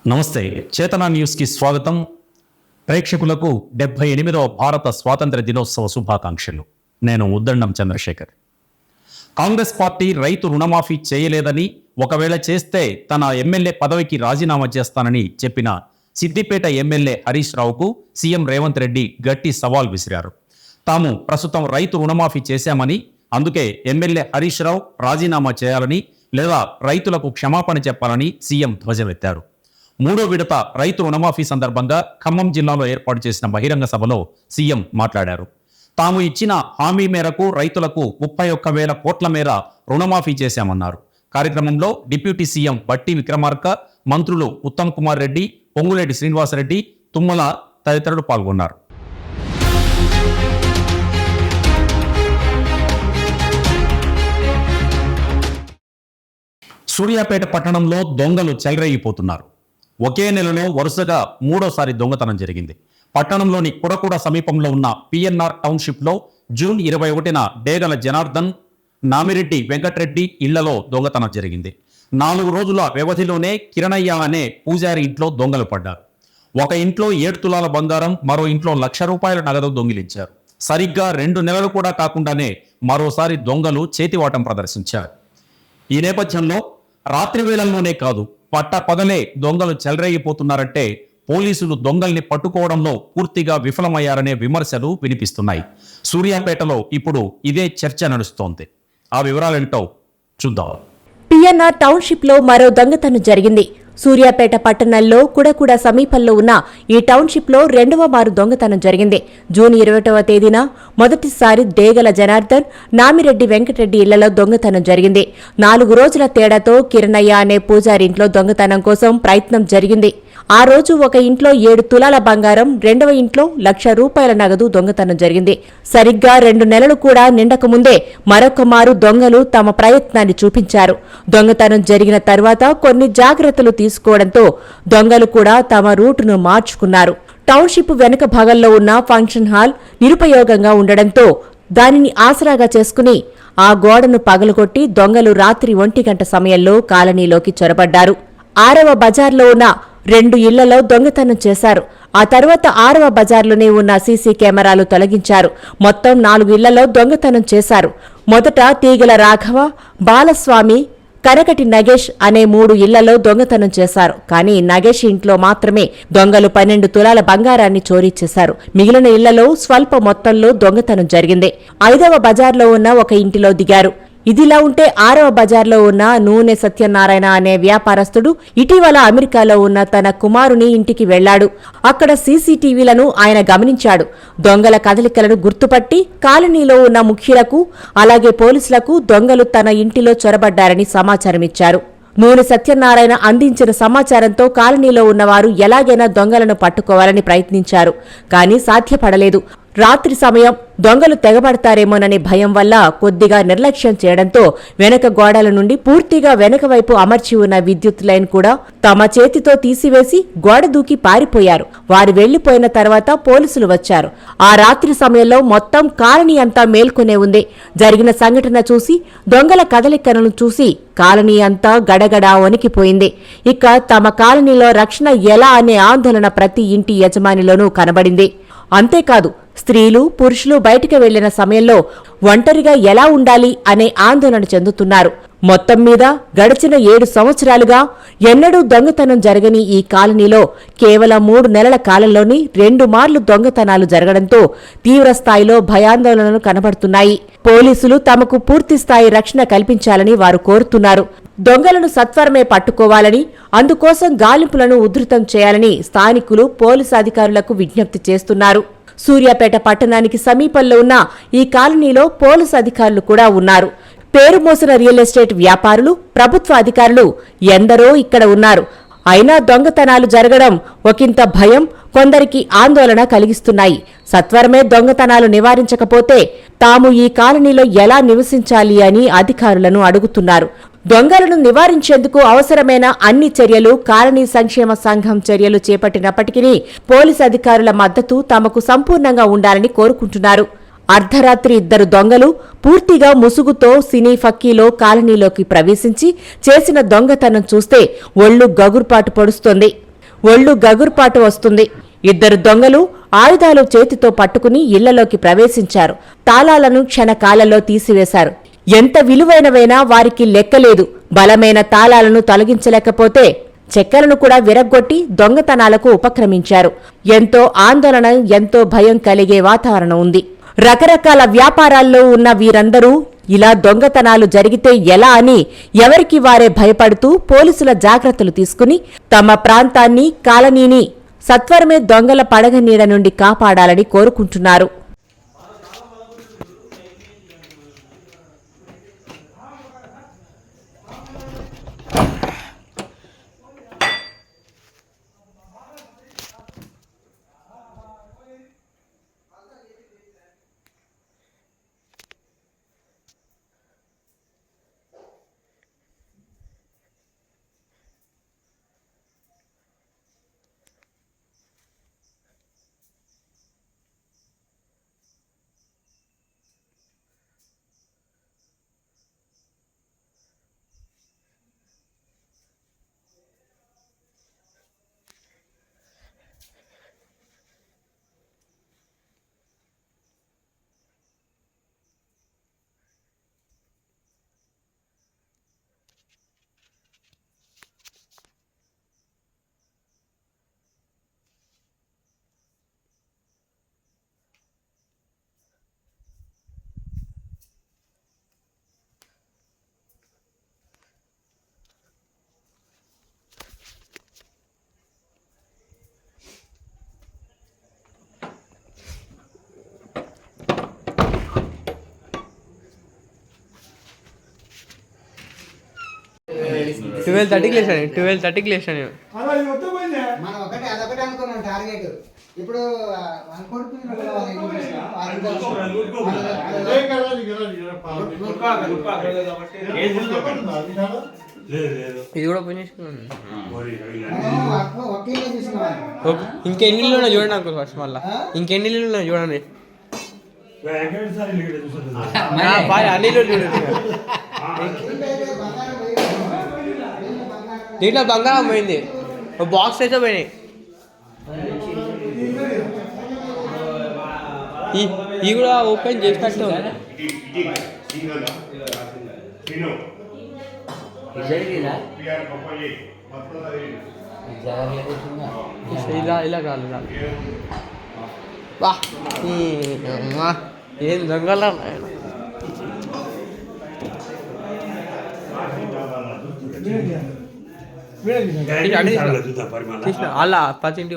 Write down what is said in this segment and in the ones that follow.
నమస్తే, చేతన న్యూస్కి స్వాగతం. ప్రేక్షకులకు 78వ భారత స్వాతంత్ర దినోత్సవ శుభాకాంక్షలు. నేను ఉద్దండం చంద్రశేఖర్. కాంగ్రెస్ పార్టీ రైతు రుణమాఫీ చేయలేదని, ఒకవేళ చేస్తే తన ఎమ్మెల్యే పదవికి రాజీనామా చేస్తానని చెప్పిన సిద్దిపేట ఎమ్మెల్యే హరీష్ రావుకు సీఎం రేవంత్ రెడ్డి గట్టి సవాల్ విసిరారు. తాము ప్రస్తుతం రైతు రుణమాఫీ చేశామని, అందుకే ఎమ్మెల్యే హరీష్ రావు రాజీనామా చేయాలని లేదా రైతులకు క్షమాపణ చెప్పాలని సీఎం ధ్వజమెత్తారు. మూడో విడత రైతు రుణమాఫీ సందర్భంగా ఖమ్మం జిల్లాలో ఏర్పాటు చేసిన బహిరంగ సభలో సీఎం మాట్లాడారు. తాము ఇచ్చిన హామీ మేరకు రైతులకు 31,000 కోట్ల మేర రుణమాఫీ చేశామన్నారు. కార్యక్రమంలో డిప్యూటీ సీఎం బట్టి విక్రమార్క, మంత్రులు ఉత్తమ్ కుమార్ రెడ్డి, పొంగులేటి శ్రీనివాసరెడ్డి, తుమ్మల తదితరులు పాల్గొన్నారు. సూర్యాపేట పట్టణంలో దొంగలు చెలరేగిపోతున్నారు. ఒకే నెలలో వరుసగా మూడోసారి దొంగతనం జరిగింది. పట్టణంలోని కుడకూడ సమీపంలో ఉన్న పిఎన్ఆర్ టౌన్షిప్లో జూన్ 21న డేగల జనార్దన్, నామిరెడ్డి వెంకటరెడ్డి ఇళ్లలో దొంగతనం జరిగింది. 4 రోజుల వ్యవధిలోనే కిరణయ్య అనే పూజారి ఇంట్లో దొంగలు పడ్డారు. ఒక ఇంట్లో 7 తులాల బంగారం, మరో ఇంట్లో ₹1,00,000 నగదు దొంగిలించారు. సరిగ్గా 2 నెలలు కూడా కాకుండానే మరోసారి దొంగలు చేతివాటం ప్రదర్శించారు. ఈ నేపథ్యంలో రాత్రి వేళల్లోనే కాదు, పగలే దొంగలు చెలరేగిపోతున్నారంటే పోలీసులు దొంగల్ని పట్టుకోవడంలో పూర్తిగా విఫలమయ్యారనే విమర్శలు వినిపిస్తున్నాయి. సూర్యాపేటలో ఇప్పుడు ఇదే చర్చ నడుస్తోంది. ఆ వివరాలేంటో చూద్దాం. పిఎన్ఆర్ టౌన్షిప్ లో మరో దొంగతనం జరిగింది. సూర్యాపేట పట్టణంలో కుడకూడ సమీపంలో ఉన్న ఈ టౌన్షిప్ లో 2వ మారు దొంగతనం జరిగింది. జూన్ 21వ తేదీన మొదటిసారి డేగల జనార్దన్, నామిరెడ్డి వెంకటరెడ్డి ఇళ్లలో దొంగతనం జరిగింది. 4 రోజుల తేడాతో కిరణయ్య అనే పూజారి ఇంట్లో దొంగతనం కోసం ప్రయత్నం జరిగింది. ఆ రోజు ఒక ఇంట్లో 7 తులాల బంగారం, 2వ ఇంట్లో ₹1,00,000 నగదు దొంగతనం జరిగింది. సరిగ్గా 2 నెలలు కూడా నిండకముందే మరొక మారు దొంగలు తమ ప్రయత్నాన్ని చూపించారు. దొంగతనం జరిగిన తర్వాత కొన్ని జాగ్రత్తలు తీసుకోవడంతో దొంగలు కూడా తమ రూటును మార్చుకున్నారు. టౌన్షిప్ వెనుక భాగంలో ఉన్న ఫంక్షన్ హాల్ నిరుపయోగంగా ఉండడంతో దానిని ఆసరాగా చేసుకుని ఆ గోడను పగలగొట్టి దొంగలు రాత్రి 1 గంట సమయంలో కాలనీలోకి చొరబడ్డారు. 6వ బజార్లో ఉన్న 2 ఇళ్లలో దొంగతనం చేశారు. ఆ తర్వాత 6వ బజార్లోనే ఉన్న సీసీ కెమెరాలు తొలగించారు. మొత్తం 4 ఇళ్లలో దొంగతనం చేశారు. మొదట తీగల రాఘవ, బాలస్వామి, కనకటి నగేష్ అనే 3 ఇళ్లలో దొంగతనం చేశారు. కానీ నగేష్ ఇంట్లో మాత్రమే దొంగలు 12 తులాల బంగారాన్ని చోరీ చేశారు. మిగిలిన ఇళ్లలో స్వల్ప మొత్తంలో దొంగతనం జరిగింది. 5వ బజార్లో ఉన్న ఒక ఇంటిలో దిగారు. ఇదిలా ఉంటే 6వ బజార్లో ఉన్న నూనె సత్యనారాయణ అనే వ్యాపారస్తుడు ఇటీవల అమెరికాలో ఉన్న తన కుమారుని ఇంటికి వెళ్లాడు. అక్కడ సీసీటీవీలను ఆయన గమనించాడు. దొంగల కదలికలను గుర్తుపట్టి కాలనీలో ఉన్న ముఖ్యులకు, అలాగే పోలీసులకు దొంగలు తన ఇంటిలో చొరబడ్డారని సమాచారమిచ్చారు. నూనె సత్యనారాయణ అందించిన సమాచారంతో కాలనీలో ఉన్నవారు ఎలాగైనా దొంగలను పట్టుకోవాలని ప్రయత్నించారు. కానీ సాధ్యపడలేదు. రాత్రి సమయం దొంగలు తెగబడతారేమోననే భయం వల్ల కొద్దిగా నిర్లక్ష్యం చేయడంతో వెనక గోడల నుండి పూర్తిగా వెనక వైపు అమర్చి ఉన్న విద్యుత్ లైన్ కూడా తమ చేతితో తీసివేసి గోడ దూకి పారిపోయారు. వారు వెళ్లిపోయిన తర్వాత పోలీసులు వచ్చారు. ఆ రాత్రి సమయంలో మొత్తం కాలనీ అంతా మేల్కొనే ఉంది. జరిగిన సంఘటన చూసి, దొంగల కదలికలను చూసి కాలనీ అంతా గడగడా వణికిపోయింది. ఇక తమ కాలనీలో రక్షణ ఎలా అనే ఆందోళన ప్రతి ఇంటి యజమానిలోనూ కనబడింది. అంతేకాదు, స్త్రీలు, పురుషులు బయటికి వెళ్లిన సమయంలో ఒంటరిగా ఎలా ఉండాలి అనే ఆందోళన చెందుతున్నారు. మొత్తం మీద గడిచిన 7 సంవత్సరాలుగా ఎన్నడూ దొంగతనం జరగని ఈ కాలనీలో కేవలం 3 నెలల కాలంలోని 2 మార్లు దొంగతనాలు జరగడంతో తీవ్రస్థాయిలో భయాందోళనలు కనబడుతున్నాయి. పోలీసులు తమకు పూర్తిస్థాయి రక్షణ కల్పించాలని వారు కోరుతున్నారు. దొంగలను సత్వరమే పట్టుకోవాలని, అందుకోసం గాలింపులను ఉధృతం చేయాలని స్థానికులు పోలీసు అధికారులకు విజ్ఞప్తి చేస్తున్నారు. సూర్యాపేట పట్టణానికి సమీపంలో ఉన్న ఈ కాలనీలో పోలీసు అధికారులు కూడా ఉన్నారు. పేరు మోసిన రియల్ ఎస్టేట్ వ్యాపారులు, ప్రభుత్వ అధికారులు ఎందరో ఇక్కడ ఉన్నారు. అయినా దొంగతనాలు జరగడం ఒకంత భయం, కొందరికి ఆందోళన కలిగిస్తున్నాయి. సత్వరమే దొంగతనాలు నివారించకపోతే తాము ఈ కాలనీలో ఎలా నివసించాలి అని అధికారులను అడుగుతున్నారు. దొంగలను నివారించేందుకు అవసరమైన అన్ని చర్యలు కాలనీ సంక్షేమ సంఘం చర్యలు చేపట్టినప్పటికీ పోలీసు అధికారుల మద్దతు తమకు సంపూర్ణంగా ఉండాలని కోరుకుంటున్నారు. అర్ధరాత్రి 2 దొంగలు పూర్తిగా ముసుగుతో సినీ ఫక్కీలో కాలనీలోకి ప్రవేశించి చేసిన దొంగతనం చూస్తే ఒళ్లు గగుర్పాటు పొడుస్తోంది. ఒళ్ళు గగుర్పాటు వస్తుంది. ఇద్దరు దొంగలు ఆయుధాలు చేతితో పట్టుకుని ఇళ్లలోకి ప్రవేశించారు. తాళాలను క్షణకాలంలో తీసివేశారు. ఎంత విలువైనవైనా వారికి లెక్కలేదు. బలమైన తాళాలను తొలగించలేకపోతే చెక్కలను కూడా విరగ్గొట్టి దొంగతనాలకు ఉపక్రమించారు. ఎంతో ఆందోళన, ఎంతో భయం కలిగే వాతావరణం ఉంది. రకరకాల వ్యాపారాల్లో ఉన్న వీరందరూ ఇలా దొంగతనాలు జరిగితే ఎలా అని ఎవరికి వారే భయపడుతూ పోలీసుల జాగ్రత్తలు తీసుకుని తమ ప్రాంతాన్ని, కాలనీని సత్వరమే దొంగల పడగ నీడ నుండి కాపాడాలని కోరుకుంటున్నారు. ట్వెల్వ్ థర్టీకి లేచాను మనం అదొకటి అనుకున్నాం టార్గెట్. ఇప్పుడు ఇది కూడా పని ఇంకెన్ని ఇల్లు ఉన్నాయి చూడండి నాకు ఫస్ట్. మళ్ళీ ఇంకెన్ని ఇల్లు ఉన్నాయి చూడండి. అన్ని ఇల్లు చూడండి. దీంట్లో బంగారం పోయింది, బాక్స్ అయితే పోయినాయి. ఈ కూడా ఓపెన్ చేసినట్టు ఇలా రాదు. వా ఏం దొంగల అలా పచ్చింటి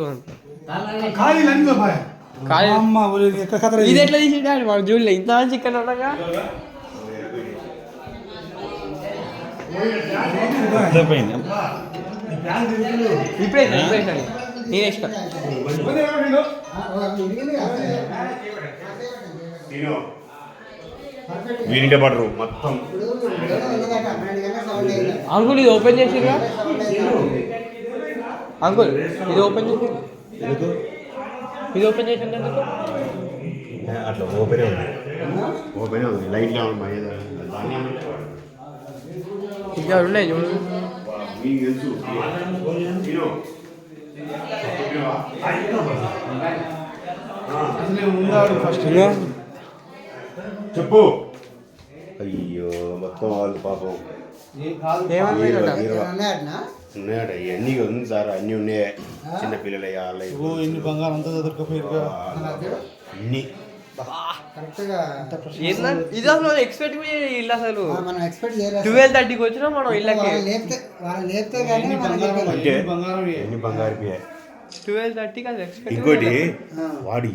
ఇది ఎట్లా తీసి వాడు చూడలే ఇంత చికెన్ ఉండగా. ఇప్పుడే నేను ఇష్టం. వీరింటే పడరు మొత్తం. అంకుల్ ఇది ఓపెన్ చేసిరా? అంకుల్ ఇది ఓపెన్ చేసి చేసింది అట్లా ఓపెనే ఉంది లైట్ ఇంకా ఉన్నాయి చూడు. చెప్పు. అయ్యో మొత్తం వాళ్ళు పాపం ఉన్నాయట. ఇవన్నీ ఉంది సార్, అన్నీ ఉన్నాయి. చిన్న పిల్లలు ఇన్ని బంగారం అంతా దొరకపోయారు అన్ని ఇది అసలు ఎక్స్పెక్ట్ ఇల్లు అసలు 12:30కి వచ్చినా మనం ఇళ్ళకి బంగారు 12:30కి అది ఎక్స్పెక్ట్. ఇంకోటి వాడు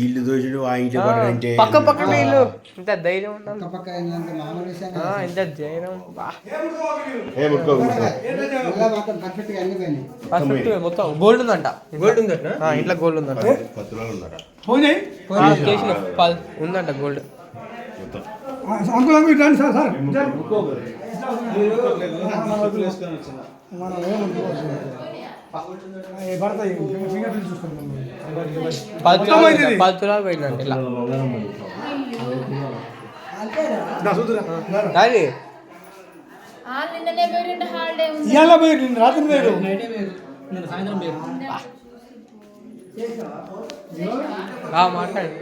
ఇల్లు దోచుడు ఆ ఇంట్లో పడాలంటే పక్క పక్కన ఇల్లు ఇంత ధైర్యం ఉండాలి. ఇంత ధైర్యం మొత్తం గోల్డ్ ఉందంట. ఇంట్లో గోల్డ్ ఉందంట. 10 తులాలు ఉందట. ఉందంట గోల్డ్. పది తులాలు పోయిందంట ఇలా. మాట్లాడు.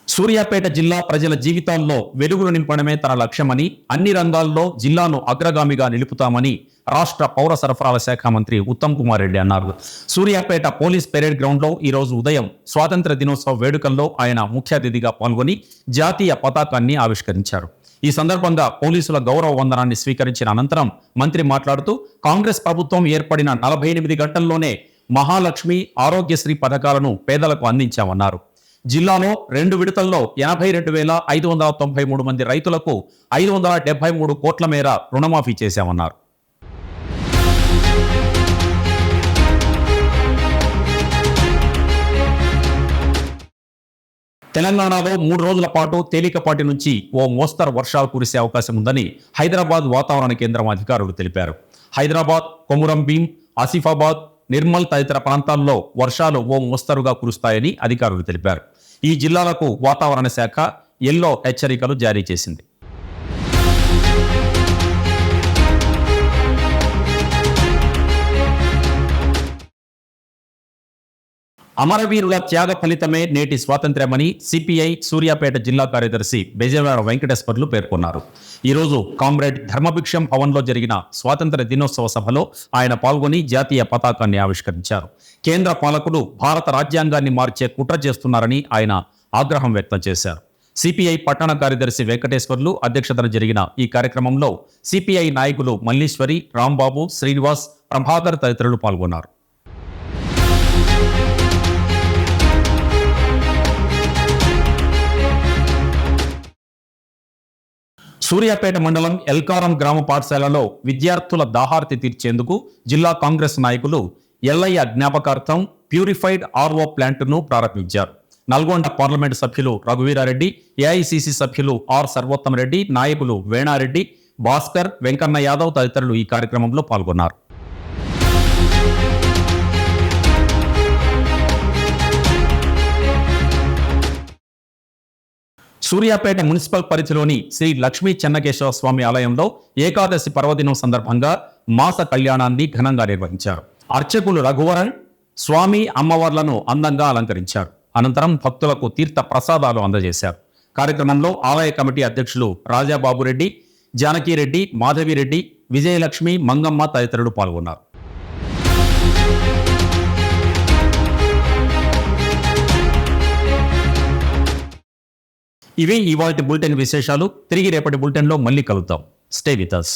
సూర్యాపేట జిల్లా ప్రజల జీవితాల్లో వెలుగులు నింపడమే తన లక్ష్యమని, అన్ని రంగాల్లో జిల్లాను అగ్రగామిగా నిలుపుతామని రాష్ట్ర పౌర సరఫరాల శాఖ మంత్రి ఉత్తమ్ కుమార్ రెడ్డి అన్నారు. సూర్యాపేట పోలీస్ పెరేడ్ గ్రౌండ్లో ఈరోజు ఉదయం స్వాతంత్ర దినోత్సవ వేడుకల్లో ఆయన ముఖ్య అతిథిగా పాల్గొని జాతీయ పతాకాన్ని ఆవిష్కరించారు. ఈ సందర్భంగా పోలీసుల గౌరవ వందనాన్ని స్వీకరించిన అనంతరం మంత్రి మాట్లాడుతూ కాంగ్రెస్ ప్రభుత్వం ఏర్పడిన 48 గంటల్లోనే మహాలక్ష్మి, ఆరోగ్యశ్రీ పథకాలను పేదలకు అందించామన్నారు. జిల్లాలో 2 విడతల్లో 82,593 మంది రైతులకు 573 కోట్ల మేర రుణమాఫీ చేశామన్నారు. తెలంగాణలో 3 రోజుల పాటు తేలికపాటి నుంచి ఓ మోస్తరు వర్షాలు కురిసే అవకాశం ఉందని హైదరాబాద్ వాతావరణ కేంద్రం అధికారులు తెలిపారు. హైదరాబాద్, కొమురం భీం, ఆసిఫాబాద్, నిర్మల్ తదితర ప్రాంతాల్లో వర్షాలు ఓ మోస్తరుగా కురుస్తాయని అధికారులు తెలిపారు. ఈ జిల్లాలకు వాతావరణ శాఖ ఎల్లో హెచ్చరికలు జారీ చేసింది. అమరవీరుల త్యాగ ఫలితమే నేటి స్వాతంత్ర్యమని సిపిఐ సూర్యాపేట జిల్లా కార్యదర్శి బెజవాడ వెంకటేశ్వర్లు పేర్కొన్నారు. ఈరోజు కామ్రేడ్ ధర్మభిక్షం భవన్లో జరిగిన స్వాతంత్ర దినోత్సవ సభలో ఆయన పాల్గొని జాతీయ పతాకాన్ని ఆవిష్కరించారు. కేంద్ర పాలకులు భారత రాజ్యాంగాన్ని మార్చే కుట్ర చేస్తున్నారని ఆయన ఆగ్రహం వ్యక్తం చేశారు. సిపిఐ పట్టణ కార్యదర్శి వెంకటేశ్వర్లు అధ్యక్షతన జరిగిన ఈ కార్యక్రమంలో సిపిఐ నాయకులు మల్లీశ్వరి, రాంబాబు, శ్రీనివాస్, ప్రభాకర్ తదితరులు పాల్గొన్నారు. సూర్యాపేట మండలం ఎల్కారం గ్రామ పాఠశాలలో విద్యార్థుల దాహార్తి తీర్చేందుకు జిల్లా కాంగ్రెస్ నాయకులు ఎల్లయ్య జ్ఞాపకార్థం ప్యూరిఫైడ్ ఆర్ఓ ప్లాంట్ను ప్రారంభించారు. నల్గొండ పార్లమెంటు సభ్యులు రఘువీరారెడ్డి, ఏఐసిసి సభ్యులు ఆర్ సర్వోత్తమరెడ్డి, నాయకులు వేణారెడ్డి, భాస్కర్, వెంకన్న యాదవ్ తదితరులు ఈ కార్యక్రమంలో పాల్గొన్నారు. సూర్యాపేట మున్సిపల్ పరిధిలోని శ్రీ లక్ష్మీ చెన్నకేశవ స్వామి ఆలయంలో ఏకాదశి పర్వదినం సందర్భంగా మాస కళ్యాణాన్ని ఘనంగా నిర్వహించారు. అర్చకులు రఘువరన్ స్వామి, అమ్మవార్లను అందంగా అలంకరించారు. అనంతరం భక్తులకు తీర్థ ప్రసాదాలు అందజేశారు. కార్యక్రమంలో ఆలయ కమిటీ అధ్యక్షులు రాజాబాబురెడ్డి, జానకిరెడ్డి, మాధవిరెడ్డి, విజయలక్ష్మి, మంగమ్మ తదితరులు పాల్గొన్నారు. ఇవి ఇవాల్టి బులెటిన్ విశేషాలు. తిరిగి రేపటి బులెటిన్లో మళ్ళీ కలుద్దాం. Stay with us.